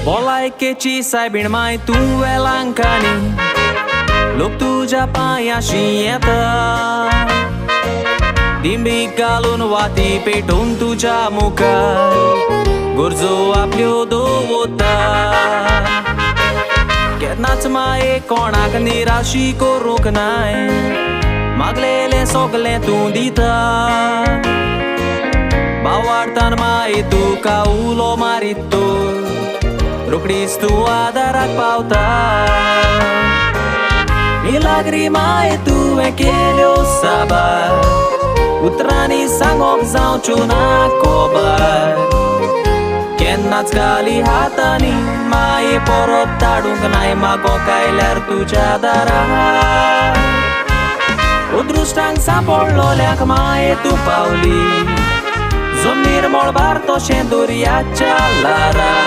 भलायकेची सायबीण माय तूं वेलांकांनी लोक तुज्या पांयाशी येता दिंबीक घालून वाती पेटोवन तुज्या मुखार गरजो आपल्यो दवरता केन्नाच माये कोणाक निराशी करूंक नाय मागलेलें सगलें तूं दिता भावार्थान माये तुका उलो मारीत तूं रोखडीच तूं आदाराक पावता मिलाग्री माये तुवें केल्यो साबार उतरांनी सांगोंक जावच्यो ना कोबार केन्नाच खाली हातांनी माये परत धाडूंक नाय मागोंक आयल्यार तुज्या दारार अदृश्टांक सांपडलोल्याक माये तूं पावली जो निर्मळ भार तशें दर्याच्या लारार